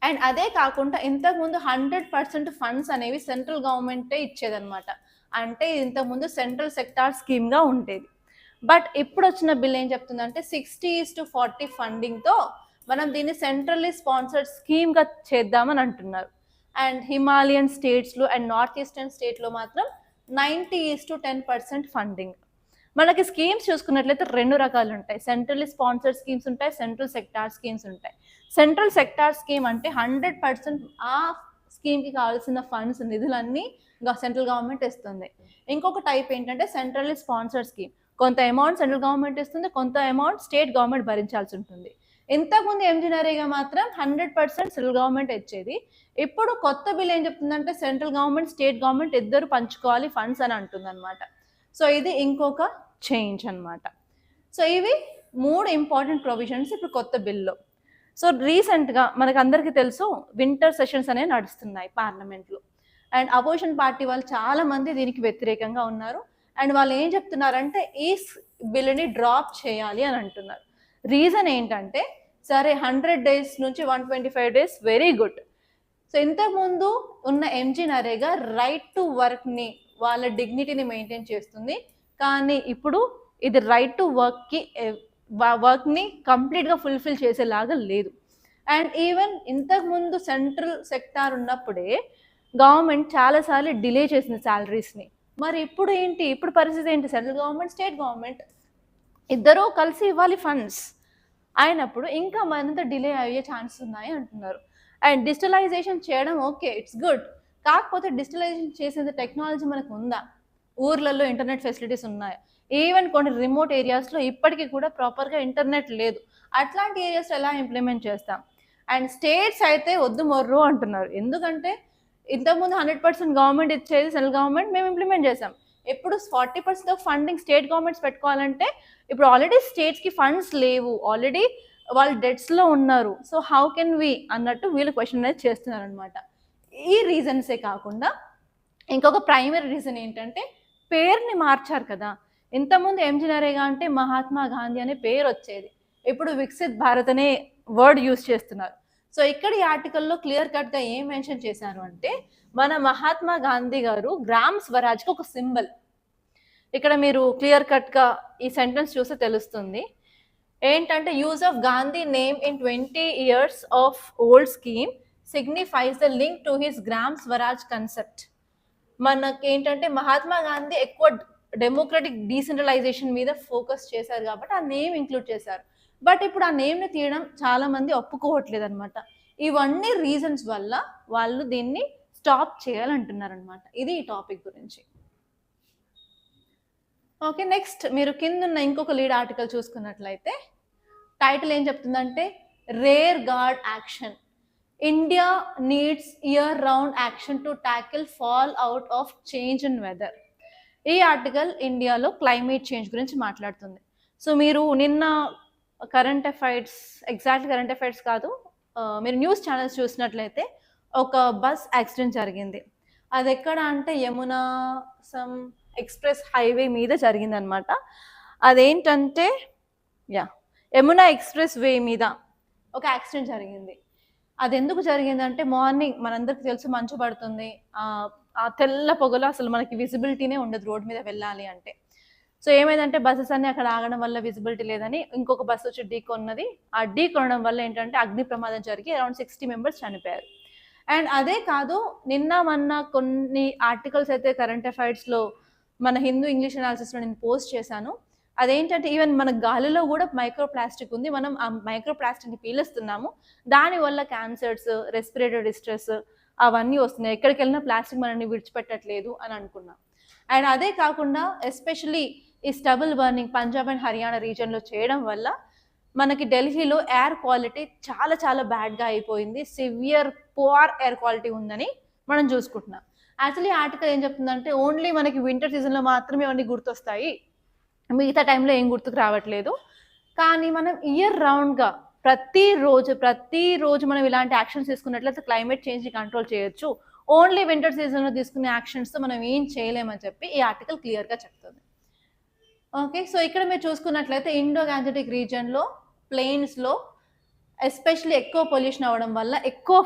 అండ్ అదే కాకుండా ఇంతకుముందు 100% ఫండ్స్ అనేవి సెంట్రల్ గవర్నమెంటే ఇచ్చేదనమాట. అంటే ఇంతకుముందు సెంట్రల్ సెక్టార్ స్కీమ్గా ఉండేది. బట్ ఇప్పుడు వచ్చిన బిల్ ఏం చెప్తుందంటే 60:40 ఫండింగ్తో మనం దీన్ని సెంట్రల్లీ స్పాన్సర్డ్ స్కీమ్గా చేద్దామని అంటున్నారు. అండ్ హిమాలయన్ స్టేట్స్లో అండ్ నార్త్ ఈస్టర్న్ స్టేట్లో మాత్రం 90:10% ఫండింగ్. మనకి స్కీమ్స్ చూసుకున్నట్లయితే 2 రకాలు ఉంటాయి. సెంట్రల్లీ స్పాన్సర్డ్ స్కీమ్స్ ఉంటాయి, సెంట్రల్ సెక్టార్ స్కీమ్స్ ఉంటాయి. సెంట్రల్ సెక్టార్ స్కీమ్ అంటే 100% ఆ స్కీమ్కి కావాల్సిన ఫండ్స్ నిధులన్నీ సెంట్రల్ గవర్నమెంట్ ఇస్తుంది. ఇంకొక టైప్ ఏంటంటే సెంట్రల్లీ స్పాన్సర్డ్ స్కీమ్. కొంత అమౌంట్ సెంట్రల్ గవర్నమెంట్ ఇస్తుంది, కొంత అమౌంట్ స్టేట్ గవర్నమెంట్ భరించాల్సి ఉంటుంది. ఇంతకుముందు ఎంజీనరీగా మాత్రం 100% సెంట్రల్ గవర్నమెంట్ ఇచ్చేది. ఇప్పుడు కొత్త బిల్ ఏం చెప్తుందంటే సెంట్రల్ గవర్నమెంట్ స్టేట్ గవర్నమెంట్ ఇద్దరు పంచుకోవాలి ఫండ్స్ అని అంటుంది అనమాట. సో ఇది ఇంకొక చేంజ్ అనమాట. సో ఇవి 3 ఇంపార్టెంట్ ప్రొవిజన్స్ ఇప్పుడు కొత్త బిల్లో. సో రీసెంట్గా మనకు అందరికీ తెలుసు వింటర్ సెషన్స్ అనేవి నడుస్తున్నాయి పార్లమెంట్లో. అండ్ అపోజిషన్ పార్టీ వాళ్ళు చాలా మంది దీనికి వ్యతిరేకంగా ఉన్నారు. అండ్ వాళ్ళు ఏం చెప్తున్నారంటే ఈ బిల్లుని డ్రాప్ చేయాలి అని అంటున్నారు. రీజన్ ఏంటంటే సరే 100 days నుంచి 125 days వెరీ గుడ్. సో ఇంతకుముందు ఉన్న ఎంజీనరేగా రైట్ టు వర్క్ని వాళ్ళ డిగ్నిటీని మెయింటైన్ చేస్తుంది. కానీ ఇప్పుడు ఇది రైట్ టు వర్క్ని కంప్లీట్గా ఫుల్ఫిల్ చేసేలాగా లేదు. అండ్ ఈవెన్ ఇంతకుముందు సెంట్రల్ సెక్టార్ ఉన్నప్పుడే గవర్నమెంట్ చాలాసార్లు డిలే చేసింది శాలరీస్ని. మరి ఇప్పుడు ఏంటి, ఇప్పుడు పరిస్థితి ఏంటి? సెంట్రల్ గవర్నమెంట్ స్టేట్ గవర్నమెంట్ ఇద్దరూ కలిసి ఇవ్వాలి ఫండ్స్ అయినప్పుడు ఇంకా మరింత డిలే అయ్యే ఛాన్సెస్ ఉన్నాయి అంటున్నారు. అండ్ డిజిటలైజేషన్ చేయడం ఓకే, ఇట్స్ గుడ్. కాకపోతే డిజిటలైజేషన్ చేసేంత టెక్నాలజీ మనకు ఉందా? ఊర్లలో ఇంటర్నెట్ ఫెసిలిటీస్ ఉన్నాయి. ఈవెన్ కొన్ని రిమోట్ ఏరియాస్లో ఇప్పటికీ కూడా ప్రాపర్గా ఇంటర్నెట్ లేదు. అట్లాంటి ఏరియాస్లో ఎలా ఇంప్లిమెంట్ చేస్తాం? అండ్ స్టేట్స్ అయితే వద్దు మొర్రు అంటున్నారు. ఎందుకంటే ఇంతకుముందు 100% గవర్నమెంట్ ఇచ్చేది సెంట్రల్ గవర్నమెంట్, మేము ఇంప్లిమెంట్ చేసాం. ఇప్పుడు 40% ఆఫ్ ఫండింగ్ స్టేట్ గవర్నమెంట్స్ పెట్టుకోవాలంటే ఇప్పుడు ఆల్రెడీ స్టేట్స్కి ఫండ్స్ లేవు, ఆల్రెడీ వాళ్ళు డెట్స్లో ఉన్నారు. సో హౌ కెన్ వి అన్నట్టు వీళ్ళు క్వశ్చన్ అనేది చేస్తున్నారు అనమాట. ఈ రీజన్సే కాకుండా ఇంకొక ప్రైమరీ రీజన్ ఏంటంటే పేరుని మార్చారు కదా. ఇంతకుముందు ఎంజీనరేగా అంటే మహాత్మా గాంధీ అనే పేరు వచ్చేది, ఇప్పుడు వికసిత్ భారత్ అనే వర్డ్ యూజ్ చేస్తున్నారు. సో ఇక్కడ ఈ ఆర్టికల్లో క్లియర్ కట్గా ఏం మెన్షన్ చేశారు అంటే మన మహాత్మా గాంధీ గారు గ్రామ్ స్వరాజ్కి ఒక సింబల్. ఇక్కడ మీరు క్లియర్ కట్గా ఈ సెంటెన్స్ చూస్తే తెలుస్తుంది ఏంటంటే use of Gandhi name in 20 years of old scheme signifies the link to his gram Swaraj concept. మనకి ఏంటంటే మహాత్మా గాంధీ ఎక్కువ డెమోక్రటిక్ డీసెంట్రలైజేషన్ మీద ఫోకస్ చేశారు కాబట్టి ఆ నేమ్ ఇంక్లూడ్ చేశారు. బట్ ఇప్పుడు ఆ నేమ్ని తీయడం చాలా మంది ఒప్పుకోవట్లేదు అనమాట. ఇవన్నీ రీజన్స్ వల్ల వాళ్ళు దీన్ని స్టాప్ చేయాలంటున్నారనమాట. ఇది ఈ టాపిక్ గురించి. ఓకే, నెక్స్ట్ మీరు కింద ఉన్న ఇంకొక లీడ్ ఆర్టికల్ చూసుకున్నట్లయితే టైటిల్ ఏం చెప్తుందంటే rear guard action, India needs year round action to tackle fall out of change in weather. ఈ ఆర్టికల్ ఇండియాలో క్లైమేట్ చేంజ్ గురించి మాట్లాడుతుంది. సో మీరు నిన్న current affairs, exact current affairs కాదు, మీరు న్యూస్ ఛానల్స్ చూసినట్లయితే ఒక బస్ యాక్సిడెంట్ జరిగింది. అది ఎక్కడ అంటే యమునా ఎక్స్ప్రెస్ హైవే మీద జరిగిందనమాట. అదేంటంటే యమునా ఎక్స్ప్రెస్ వే మీద ఒక యాక్సిడెంట్ జరిగింది. అది ఎందుకు జరిగిందంటే మార్నింగ్ మనందరికి తెలుసు మంచు పడుతుంది, ఆ తెల్ల పొగలో అసలు మనకి విజిబిలిటీనే ఉండదు రోడ్ మీద వెళ్ళాలి అంటే. సో ఏమైందంటే బస్సెస్ అన్ని అక్కడ ఆగడం వల్ల విజిబిలిటీ లేదని ఇంకొక బస్సు వచ్చి ఢీకొన్నది. ఆ ఢీకొనడం వల్ల ఏంటంటే అగ్ని ప్రమాదం జరిగి అరౌండ్ 60 members చనిపోయారు. అండ్ అదే కాదు, నిన్న మొన్న కొన్ని ఆర్టికల్స్ అయితే కరెంట్ అఫైర్స్లో మన హిందూ ఇంగ్లీష్ అనాలిసిస్లో నేను పోస్ట్ చేశాను. అదేంటంటే ఈవెన్ మన గాలిలో కూడా మైక్రో ప్లాస్టిక్ ఉంది, మనం ఆ మైక్రో ప్లాస్టిక్ని పీలుస్తున్నాము, దానివల్ల క్యాన్సర్స్, రెస్పిరేటరీ డిస్ట్రెస్ అవన్నీ వస్తున్నాయి. ఎక్కడికి వెళ్ళినా ప్లాస్టిక్ మనల్ని విడిచిపెట్టట్లేదు అని అనుకున్నాం. అండ్ అదే కాకుండా ఎస్పెషలీ ఈ stubble burning Punjab and Haryana రీజన్లో చేయడం వల్ల మనకి ఢిల్లీలో ఎయిర్ క్వాలిటీ చాలా చాలా బ్యాడ్గా అయిపోయింది, సివియర్ పువర్ ఎయిర్ క్వాలిటీ ఉందని మనం చూసుకుంటున్నాం. యాక్చువల్లీ ఆర్టికల్ ఏం చెప్తుందంటే ఓన్లీ మనకి వింటర్ సీజన్లో మాత్రమే అవన్నీ గుర్తొస్తాయి, మిగతా టైంలో ఏం గుర్తుకు రావట్లేదు. కానీ మనం ఇయర్ రౌండ్గా ప్రతిరోజు మనం ఇలాంటి యాక్షన్స్ తీసుకున్నట్లయితే క్లైమేట్ చేంజ్ని కంట్రోల్ చేయొచ్చు. ఓన్లీ వింటర్ సీజన్లో తీసుకునే యాక్షన్స్తో మనం ఏం చేయలేమని చెప్పి ఈ ఆర్టికల్ క్లియర్గా చెప్తుంది. ఓకే, సో ఇక్కడ మీరు చూసుకున్నట్లయితే ఇండో గాంజెటిక్ రీజన్లో ప్లెయిన్స్లో ఎస్పెషల్లీ ఎక్కువ పొల్యూషన్ అవ్వడం వల్ల ఎక్కువ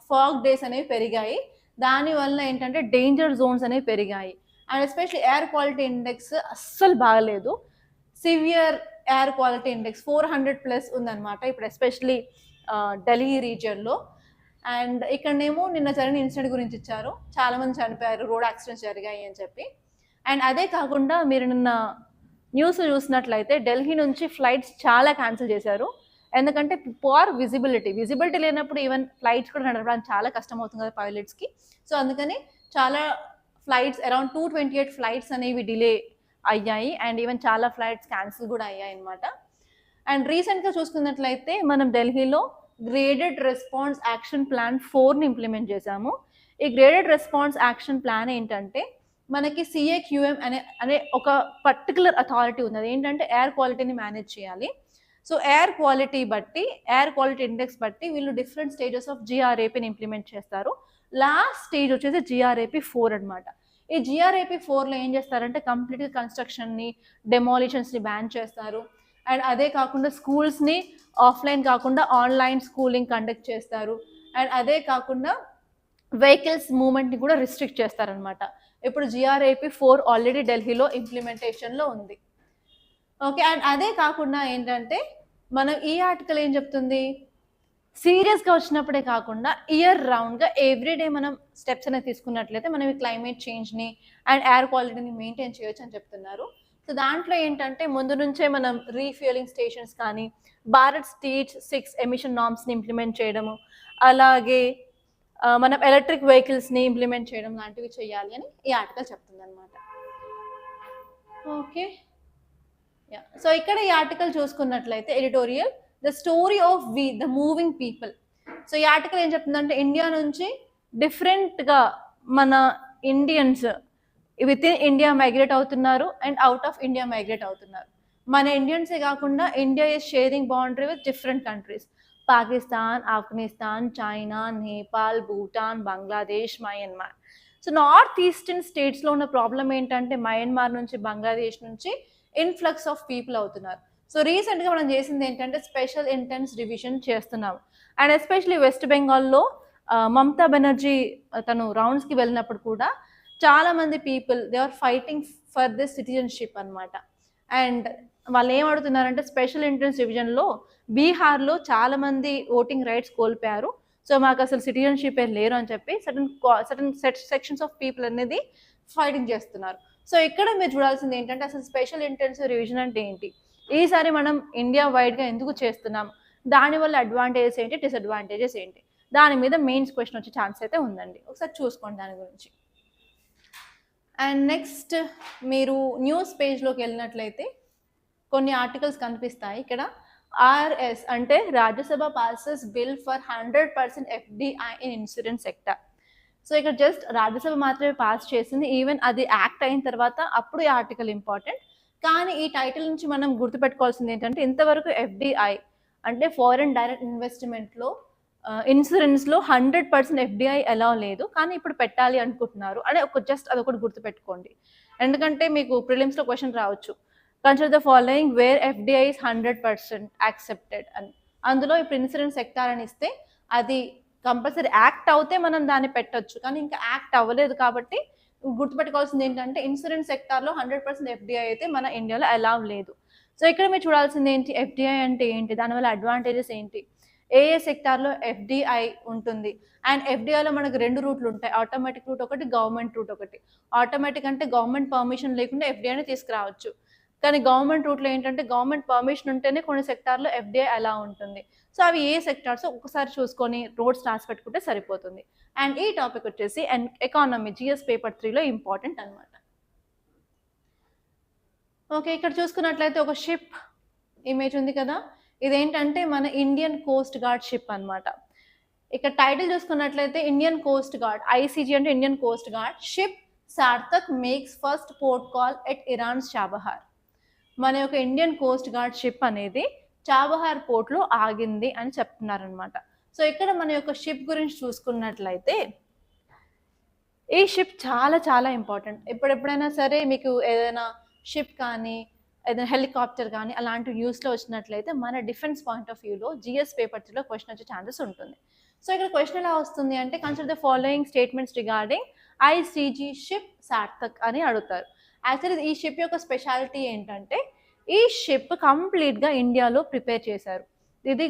ఫాగ్ డేస్ అనేవి పెరిగాయి. దానివల్ల ఏంటంటే డేంజర్ జోన్స్ అనేవి పెరిగాయి. And especially air quality index అస్సలు బాగలేదు. సివియర్ ఎయిర్ క్వాలిటీ ఇండెక్స్ 400+ ఉందన్నమాట ఇప్పుడు ఎస్పెషలీ ఢిల్లీ రీజియన్లో. అండ్ ఇక్కడనేమో నిన్న జరిగిన ఇన్సిడెంట్ గురించి ఇచ్చారు, చాలామంది చనిపోయారు, రోడ్ యాక్సిడెంట్స్ జరిగాయి అని చెప్పి. అండ్ అదే కాకుండా మీరు నిన్న న్యూస్ చూసినట్లయితే ఢిల్లీ నుంచి ఫ్లైట్స్ చాలా క్యాన్సిల్ చేశారు, ఎందుకంటే పువర్ విజిబిలిటీ లేనప్పుడు ఈవెన్ ఫ్లైట్స్ కూడా నడపడానికి చాలా కష్టం అవుతుంది కదా పైలట్స్కి. సో అందుకని చాలా ఫ్లైట్స్ అరౌండ్ 228 ఫ్లైట్స్ అనేవి డిలే అయ్యాయి, అండ్ ఈవెన్ చాలా ఫ్లైట్స్ క్యాన్సిల్ కూడా అయ్యాయి అనమాట. అండ్ రీసెంట్గా చూసుకున్నట్లయితే మనం ఢిల్లీలో గ్రేడెడ్ రెస్పాన్స్ యాక్షన్ ప్లాన్ 4ని ఇంప్లిమెంట్ చేశాము. ఈ గ్రేడెడ్ రెస్పాన్స్ యాక్షన్ ప్లాన్ ఏంటంటే మనకి CAQM అనే ఒక పర్టికులర్ అథారిటీ ఉంది, అది ఏంటంటే ఎయిర్ క్వాలిటీని మేనేజ్ చేయాలి. సో ఎయిర్ క్వాలిటీ ఇండెక్స్ బట్టి వీళ్ళు డిఫరెంట్ స్టేజెస్ ఆఫ్ GRAPని ఇంప్లిమెంట్ చేస్తారు. లాస్ట్ స్టేజ్ వచ్చేసి GRAP 4 అనమాట. ఈ GRAP 4లో ఏం చేస్తారంటే కంప్లీట్గా కన్స్ట్రక్షన్ని, డెమాలిషన్స్ని బ్యాన్ చేస్తారు. అండ్ అదే కాకుండా స్కూల్స్ని ఆఫ్లైన్ కాకుండా ఆన్లైన్ స్కూలింగ్ కండక్ట్ చేస్తారు. అండ్ అదే కాకుండా వెహికల్స్ మూవ్మెంట్ని కూడా రిస్ట్రిక్ట్ చేస్తారనమాట. ఇప్పుడు GRAP 4 ఆల్రెడీ ఢిల్లీలో ఇంప్లిమెంటేషన్లో ఉంది. ఓకే, అండ్ అదే కాకుండా ఏంటంటే మనం ఈ ఆర్టికల్ ఏం చెప్తుంది, సీరియస్గా వచ్చినప్పుడే కాకుండా ఇయర్ రౌండ్గా ఎవ్రీడే మనం స్టెప్స్ అనేది తీసుకున్నట్లయితే మనం ఈ క్లైమేట్ చేంజ్ని అండ్ ఎయిర్ క్వాలిటీని మెయింటైన్ చేయొచ్చు అని చెప్తున్నారు. సో దాంట్లో ఏంటంటే ముందు నుంచే మనం రీఫ్యూయలింగ్ స్టేషన్స్ కానీ భారత్ స్టేజ్ 6 ఎమిషన్ నార్మ్స్ని ఇంప్లిమెంట్ చేయడము, అలాగే మనం ఎలక్ట్రిక్ వెహికల్స్ని ఇంప్లిమెంట్ చేయడం లాంటివి చేయాలి అని ఈ ఆర్టికల్ చెప్తుంది అనమాట. ఓకే, సో ఇక్కడ ఈ ఆర్టికల్ చూసుకున్నట్లయితే editorial the story of the moving people. So ఈ ఆర్టికల్ ఏం చెప్తుందంటే ఇండియా నుంచి డిఫరెంట్గా మన Indians within India migrate అవుతున్నారు and out of India migrate అవుతున్నారు. మన ఇండియన్సే కాకుండా India is sharing boundary with different countries, Pakistan, Afghanistan, China, Nepal, Bhutan, Bangladesh, Myanmar. So north eastern స్టేట్స్లో ఉన్న ప్రాబ్లం ఏంటంటే మయన్మార్ నుంచి, బంగ్లాదేశ్ నుంచి ఇన్ఫ్లక్స్ ఆఫ్ పీపుల్ అవుతున్నారు. సో రీసెంట్గా మనం చేసింది ఏంటంటే స్పెషల్ ఇంటెన్స్ డివిజన్ చేస్తున్నాము. అండ్ ఎస్పెషలీ వెస్ట్ బెంగాల్లో మమతా బెనర్జీ తను రౌండ్స్కి వెళ్ళినప్పుడు కూడా చాలామంది people they are fighting for this citizenship అనమాట. అండ్ వాళ్ళు ఏం అడుగుతున్నారంటే స్పెషల్ ఇంటెన్స్ డివిజన్లో బీహార్లో చాలామంది ఓటింగ్ రైట్స్ కోల్పోయారు, సో మాకు అసలు సిటిజన్షిప్ లేరు అని చెప్పి సర్టన్ సెక్షన్స్ ఆఫ్ పీపుల్ అనేది ఫైటింగ్ చేస్తున్నారు. సో ఇక్కడ మీరు చూడాల్సింది ఏంటంటే అసలు స్పెషల్ ఇంటెన్సివ్ రివిజన్ అంటే ఏంటి, ఈసారి మనం ఇండియా వైడ్గా ఎందుకు చేస్తున్నాం, దానివల్ల అడ్వాంటేజెస్ ఏంటి, డిసడ్వాంటేజెస్ ఏంటి, దాని మీద మెయిన్స్ క్వశ్చన్ వచ్చే ఛాన్స్ అయితే ఉందండి, ఒకసారి చూసుకోండి దాని గురించి. అండ్ నెక్స్ట్ మీరు న్యూస్ పేజ్లోకి వెళ్ళినట్లయితే కొన్ని ఆర్టికల్స్ కనిపిస్తాయి. ఇక్కడ RS అంటే Rajya Sabha passes bill for 100% FDI in insurance sector. So ఇక్కడ జస్ట్ రాజ్యసభ మాత్రమే పాస్ చేసింది, ఈవెన్ అది యాక్ట్ అయిన తర్వాత అప్పుడు ఈ ఆర్టికల్ ఇంపార్టెంట్. కానీ ఈ టైటిల్ నుంచి మనం గుర్తుపెట్టుకోవాల్సింది ఏంటంటే ఇంతవరకు FDI అంటే ఫారెన్ డైరెక్ట్ ఇన్వెస్ట్మెంట్లో ఇన్సూరెన్స్లో 100% FDI ఎలా లేదు, కానీ ఇప్పుడు పెట్టాలి అనుకుంటున్నారు అని జస్ట్ అదొకటి గుర్తుపెట్టుకోండి. ఎందుకంటే మీకు ప్రిలిమ్స్లో క్వశ్చన్ రావచ్చు, consider the following where FDI is 100% accepted అని. అందులో ఇప్పుడు ఇన్సూరెన్స్ సెక్టార్ అని ఇస్తే అది కంపల్సరీ యాక్ట్ అవుతే మనం దాన్ని పెట్టొచ్చు, కానీ ఇంకా యాక్ట్ అవ్వలేదు కాబట్టి గుర్తుపెట్టుకోవాల్సింది ఏంటంటే ఇన్సూరెన్స్ సెక్టార్లో 100% FDI అయితే మన ఇండియాలో అలౌ లేదు. సో ఇక్కడ మీరు చూడాల్సింది ఏంటి, FDI అంటే ఏంటి, దానివల్ల అడ్వాంటేజెస్ ఏంటి, ఏ సెక్టార్లో FDI ఉంటుంది. అండ్ FDIలో మనకు 2 రూట్లు ఉంటాయి, ఆటోమేటిక్ రూట్ ఒకటి, గవర్నమెంట్ రూట్ ఒకటి. ఆటోమేటిక్ అంటే గవర్నమెంట్ పర్మిషన్ లేకుండా FDIని తీసుకురావచ్చు, కానీ గవర్నమెంట్ రూట్లో ఏంటంటే గవర్నమెంట్ పర్మిషన్ ఉంటేనే కొన్ని సెక్టార్లో FDI అలా ఉంటుంది. సో అవి ఏ సెక్టార్స్ ఒకసారి చూసుకొని రోడ్స్ రాసి పెట్టుకుంటే సరిపోతుంది. అండ్ ఈ టాపిక్ వచ్చేసి ఎకానమీ GS పేపర్ 3లో ఇంపార్టెంట్ అనమాట. ఓకే, ఇక్కడ చూసుకున్నట్లయితే ఒక షిప్ ఇమేజ్ ఉంది కదా, ఇదేంటంటే మన ఇండియన్ కోస్ట్ గార్డ్ షిప్ అనమాట. ఇక్కడ టైటిల్ చూసుకున్నట్లయితే ఇండియన్ కోస్ట్ గార్డ్, ICG అంటే Indian coast guard ship Sarthak makes first port call at Iran's Chabahar. మన యొక్క ఇండియన్ కోస్ట్ గార్డ్ షిప్ అనేది చాబహార్ పోర్ట్లో ఆగింది అని చెప్తున్నారనమాట. సో ఇక్కడ మన యొక్క షిప్ గురించి చూసుకున్నట్లయితే ఈ షిప్ చాలా చాలా ఇంపార్టెంట్. ఎప్పుడైనా సరే మీకు ఏదైనా షిప్ కానీ ఏదైనా హెలికాప్టర్ కానీ అలాంటి న్యూస్లో వచ్చినట్లయితే మన డిఫెన్స్ పాయింట్ ఆఫ్ వ్యూలో GS పేపర్ 3లో క్వశ్చన్ వచ్చే ఛాన్సెస్ ఉంటుంది. సో ఇక్కడ క్వశ్చన్ ఎలా వస్తుంది అంటే consider the following statements regarding ICG ship Sarthak అని అడుగుతారు. యాక్చువల్లీ ఈ షిప్ యొక్క స్పెషాలిటీ ఏంటంటే ఈ షిప్ కంప్లీట్గా ఇండియాలో ప్రిపేర్ చేశారు. ఇది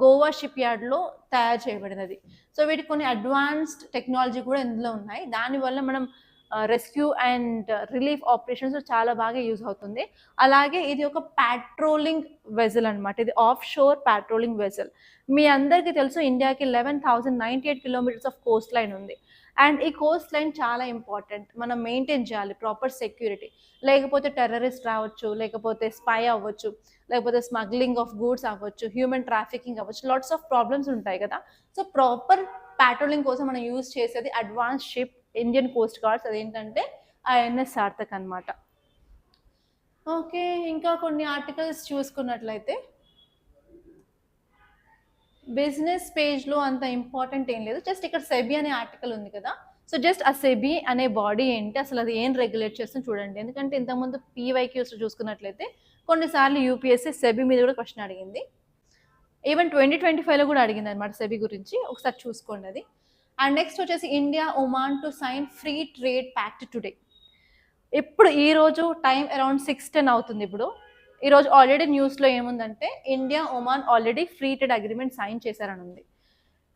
గోవా షిప్ యార్డ్లో తయారు చేయబడినది. సో వీటికి కొన్ని అడ్వాన్స్డ్ టెక్నాలజీ కూడా ఇందులో ఉన్నాయి. దానివల్ల మనం రెస్క్యూ అండ్ రిలీఫ్ ఆపరేషన్స్ చాలా బాగా యూజ్ అవుతుంది. అలాగే ఇది ఒక పాట్రోలింగ్ వెజల్ అనమాట. ఇది ఆఫ్ షోర్ పాట్రోలింగ్ వెజల్. మీ అందరికీ తెలుసు ఇండియాకి 11,098 కిలోమీటర్స్ ఆఫ్ కోస్ట్ లైన్ ఉంది. అండ్ ఈ కోస్ట్ లైన్ చాలా ఇంపార్టెంట్. మనం మెయింటైన్ చేయాలి ప్రాపర్ సెక్యూరిటీ. లేకపోతే టెర్రరిస్ట్ రావచ్చు, లేకపోతే స్పై అవ్వచ్చు, లేకపోతే స్మగ్లింగ్ ఆఫ్ గూడ్స్ అవ్వచ్చు, హ్యూమన్ ట్రాఫికింగ్ అవ్వచ్చు, లాట్స్ ఆఫ్ ప్రాబ్లమ్స్ ఉంటాయి కదా. సో ప్రాపర్ పాట్రోలింగ్ కోసం మనం యూజ్ చేసేది advance ship Indian Coast guards, అదేంటంటే ఐఎన్ఎస్ సార్థక్ అనమాట. ఓకే, ఇంకా కొన్ని ఆర్టికల్స్ చూసుకున్నట్లయితే బిజినెస్ పేజ్లో అంత ఇంపార్టెంట్ ఏం లేదు. జస్ట్ ఇక్కడ సెబీ అనే ఆర్టికల్ ఉంది కదా. సో జస్ట్ ఆ సెబీ అనే బాడీ ఏంటి, అసలు అది ఏం రెగ్యులేట్ చేస్తుంది చూడండి. ఎందుకంటే ఇంతకుముందు పీవైక్యూస్ చూసుకున్నట్లయితే కొన్నిసార్లు యూపీఎస్సీ సెబీ మీద కూడా క్వశ్చన్ అడిగింది. ఈవెన్ 2025లో కూడా అడిగింది అనమాట సెబీ గురించి. ఒకసారి చూసుకోండి అది. అండ్ నెక్స్ట్ వచ్చేసి India Oman to sign free trade pact today. ఇప్పుడు ఈరోజు టైం అరౌండ్ 6:10 అవుతుంది. ఇప్పుడు ఈరోజు ఆల్రెడీ న్యూస్లో ఏముందంటే India Oman already free trade agreement sign చేశారని ఉంది.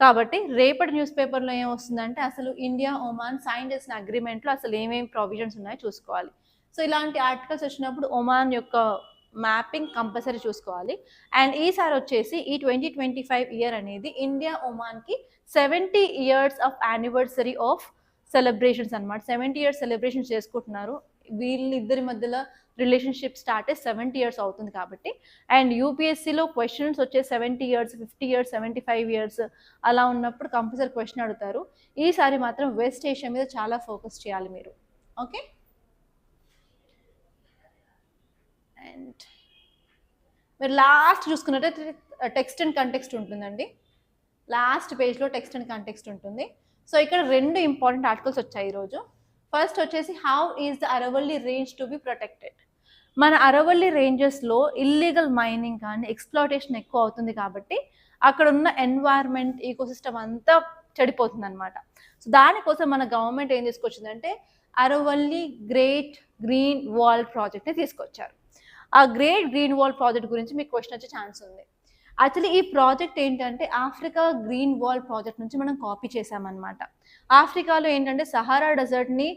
కాబట్టి రేపటి న్యూస్ పేపర్లో ఏమొస్తుందంటే అసలు ఇండియా ఒమాన్ సైన్ చేసిన అగ్రిమెంట్లో అసలు ఏమేమి ప్రొవిజన్స్ ఉన్నాయో చూసుకోవాలి. సో ఇలాంటి ఆర్టికల్స్ వచ్చినప్పుడు ఒమాన్ యొక్క మ్యాపింగ్ కంపల్సరీ చూసుకోవాలి. అండ్ ఈసారి వచ్చేసి ఈ 2025 ఇయర్ అనేది ఇండియా ఒమాన్కి 70 years of anniversary of celebrations అనమాట. 70 years సెలబ్రేషన్స్ చేసుకుంటున్నారు. వీళ్ళిద్దరి మధ్యలో రిలేషన్షిప్ స్టార్ట్ అయ్యి 70 years అవుతుంది కాబట్టి. అండ్ యూపీఎస్సీలో క్వశ్చన్స్ వచ్చే 70 years, 50 years, 75 years అలా ఉన్నప్పుడు కంపల్సరీ క్వశ్చన్ అడుగుతారు. ఈసారి మాత్రం వెస్ట్ ఏషియా మీద చాలా ఫోకస్ చేయాలి మీరు. ఓకే, అండ్ మీరు లాస్ట్ చూసుకున్నట్టయితే టెక్స్ట్ అండ్ కంటెక్స్ట్ ఉంటుందండి. లాస్ట్ పేజ్లో టెక్స్ట్ అండ్ కంటెక్స్ట్ ఉంటుంది. సో ఇక్కడ 2 ఇంపార్టెంట్ ఆర్టికల్స్ వచ్చాయి ఈరోజు. ఫస్ట్ వచ్చేసి how is the Aravalli range to be protected. మన అరవల్లి రేంజెస్లో ఇల్లీగల్ మైనింగ్ కానీ ఎక్స్ప్లాయిటేషన్ ఎక్కువ అవుతుంది కాబట్టి అక్కడ ఉన్న ఎన్వైర్న్మెంట్ ఈకోసిస్టమ్ అంతా చెడిపోతుంది అనమాట. సో దానికోసం మన గవర్నమెంట్ ఏం తీసుకొచ్చిందంటే అరవల్లి గ్రేట్ గ్రీన్ వాల్ ప్రాజెక్ట్ని తీసుకొచ్చారు. ఆ గ్రేట్ గ్రీన్ వాల్ ప్రాజెక్ట్ గురించి మీకు క్వశ్చన్ వచ్చే ఛాన్స్ ఉంది. యాక్చువల్లీ ఈ ప్రాజెక్ట్ ఏంటంటే ఆఫ్రికా గ్రీన్ వాల్ ప్రాజెక్ట్ నుంచి మనం కాపీ చేసామన్నమాట. ఆఫ్రికాలో ఏంటంటే సహారా డెజర్ట్ని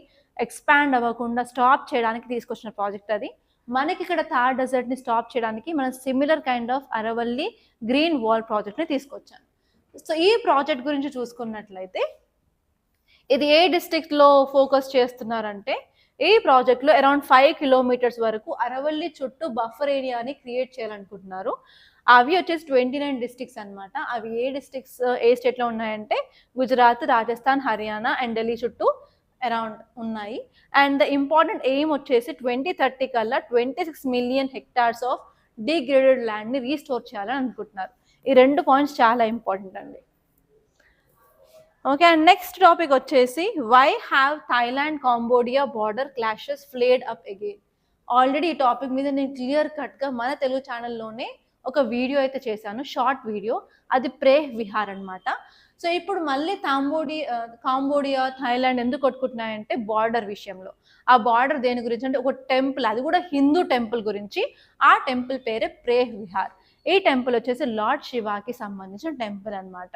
ఎక్స్పాండ్ అవ్వకుండా స్టాప్ చేయడానికి తీసుకొచ్చిన ప్రాజెక్ట్ అది. మనకి ఇక్కడ థార్ డెజర్ట్ని స్టాప్ చేయడానికి మనం similar kind of Aravalli green wall ప్రాజెక్ట్ని తీసుకొచ్చాం. సో ఈ ప్రాజెక్ట్ గురించి చూసుకున్నట్లయితే ఇది ఏ డిస్ట్రిక్ట్లో ఫోకస్ చేస్తున్నారంటే ఈ ప్రాజెక్ట్లో అరౌండ్ 5 kilometers వరకు అరవల్లి చుట్టూ బఫర్ ఏరియాని క్రియేట్ చేయాలనుకుంటున్నారు. అవి వచ్చేసి 29 districts అనమాట. అవి ఏ డిస్ట్రిక్ట్స్ ఏ స్టేట్లో ఉన్నాయంటే గుజరాత్, రాజస్థాన్, హర్యానా అండ్ ఢిల్లీ చుట్టూ అరౌండ్ ఉన్నాయి. అండ్ ద ఇంపార్టెంట్ ఎయిమ్ వచ్చేసి 2030 కల్లా 26 million hectares ఆఫ్ డిగ్రేడెడ్ ల్యాండ్ని రీస్టోర్ చేయాలని అనుకుంటున్నారు. ఈ 2 పాయింట్స్ చాలా ఇంపార్టెంట్ అండి. ఓకే, అండ్ నెక్స్ట్ టాపిక్ వచ్చేసి why have Thailand Cambodia border clashes flared up again. Already ఈ టాపిక్ మీద నేను క్లియర్ కట్గా మన తెలుగు ఛానల్లోనే ఒక వీడియో అయితే చేశాను, షార్ట్ వీడియో. అది ప్రేహ్ విహార్ అనమాట. సో ఇప్పుడు మళ్ళీ కాంబోడియా థాయిలాండ్ ఎందుకు కొట్టుకుంటున్నాయంటే బార్డర్ విషయంలో. ఆ బార్డర్ దేని గురించి అంటే ఒక టెంపుల్, అది కూడా హిందూ టెంపుల్ గురించి. ఆ టెంపుల్ పేరే ప్రేహ్ విహార్. ఈ టెంపుల్ వచ్చేసి లార్డ్ శివాకి సంబంధించిన టెంపుల్ అనమాట.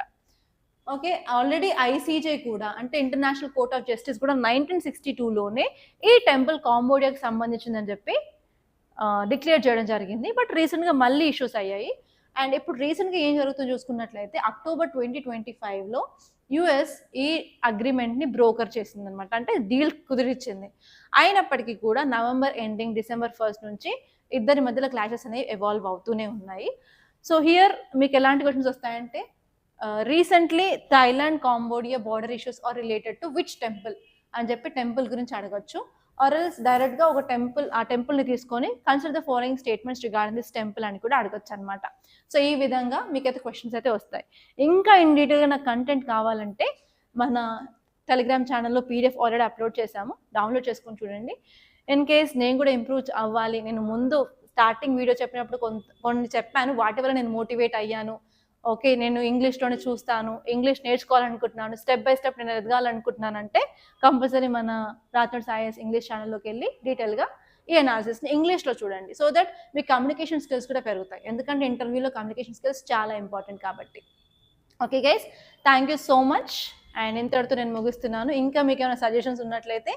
ఓకే, ఆల్రెడీ ఐసీజే కూడా అంటే ఇంటర్నేషనల్ కోర్ట్ ఆఫ్ జస్టిస్ కూడా 1962లోనే ఈ టెంపుల్ కాంబోడియాకి సంబంధించిందని చెప్పి డిక్లేర్ చేయడం జరిగింది. బట్ రీసెంట్గా మళ్ళీ ఇష్యూస్ అయ్యాయి. అండ్ ఇప్పుడు రీసెంట్గా ఏం జరుగుతుందో చూసుకున్నట్లయితే అక్టోబర్ 2025లో యుఎస్ ఈ అగ్రిమెంట్ని బ్రోకర్ చేసింది అనమాట. అంటే డీల్ కుదిరిచ్చింది. అయినప్పటికీ కూడా నవంబర్ ఎండింగ్, డిసెంబర్ 1st నుంచి ఇద్దరి మధ్యలో క్లాషెస్ అనేవి ఎవాల్వ్ అవుతూనే ఉన్నాయి. సో హియర్ మీకు ఎలాంటి క్వశ్చన్స్ వస్తాయంటే recently Thailand Cambodia border issues are related to which temple అని చెప్పి టెంపుల్ గురించి అడగచ్చు. ఆర్ ఎల్స్ డైరెక్ట్గా ఒక టెంపుల్, ఆ టెంపుల్ని తీసుకొని consider the following statements regarding this temple అని కూడా అడగచ్చు అనమాట. సో ఈ విధంగా మీకైతే క్వశ్చన్స్ అయితే వస్తాయి. ఇంకా ఇన్ డీటెయిల్గా నాకు కంటెంట్ కావాలంటే మన టెలిగ్రామ్ ఛానల్లో పీడిఎఫ్ ఆల్రెడీ అప్లోడ్ చేశాము, డౌన్లోడ్ చేసుకొని చూడండి. ఇన్ కేస్ నేను కూడా ఇంప్రూవ్ అవ్వాలి, నేను ముందు స్టార్టింగ్ వీడియో చెప్పినప్పుడు కొన్ని చెప్పాను, వాటి వల్ల నేను మోటివేట్ అయ్యాను. ఓకే, నేను ఇంగ్లీష్లోనే చూస్తాను, ఇంగ్లీష్ నేర్చుకోవాలనుకుంటున్నాను, స్టెప్ బై స్టెప్ నేను ఎదగాలనుకుంటున్నాను అంటే కంపల్సరీ మన రాథోడ్ సాయిఎస్ ఇంగ్లీష్ ఛానల్లోకి వెళ్ళి డీటెయిల్గా ఈ అనాలిసిస్ని ఇంగ్లీష్లో చూడండి. So that me communication skills కూడా పెరుగుతాయి. ఎందుకంటే ఇంటర్వ్యూలో కమ్యూనికేషన్ స్కిల్స్ చాలా ఇంపార్టెంట్ కాబట్టి. Okay guys, thank you so much. And ఇంతటితో నేను ముగిస్తున్నాను. ఇంకా మీకు ఏమైనా సజెషన్స్ ఉన్నట్లయితే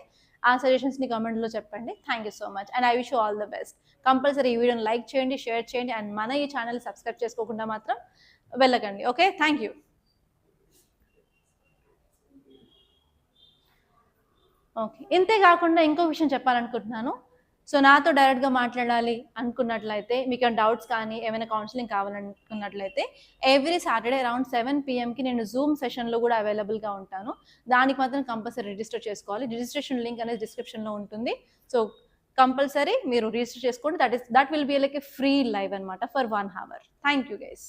ఆ సజెషన్స్ని కామెంట్లో చెప్పండి. Thank you so much and I wish you all the best. Compulsory ఈ వీడియోని లైక్ చేయండి, షేర్ చేయండి అండ్ మన ఈ ఛానల్ సబ్స్క్రైబ్ చేసుకోకుండా మాత్రం వెళ్ళకండి. Okay, thank you. ఓకే, ఇంతే కాకుండా ఇంకో విషయం చెప్పాలనుకుంటున్నాను. సో నాతో డైరెక్ట్గా మాట్లాడాలి అనుకున్నట్లయితే, మీకు ఏమైనా డౌట్స్ కానీ ఏమైనా కౌన్సిలింగ్ కావాలనుకున్నట్లయితే ఎవ్రీ సాటర్డే అరౌండ్ 7 PM నేను జూమ్ సెషన్లో కూడా అవైలబుల్గా ఉంటాను. దానికి మాత్రం కంపల్సరీ రిజిస్టర్ చేసుకోవాలి. రిజిస్ట్రేషన్ లింక్ అనేది డిస్క్రిప్షన్లో ఉంటుంది. సో కంపల్సరీ మీరు రిజిస్టర్ చేసుకోండి. That will be like a free live అనమాట for 1 hour. Thank you guys.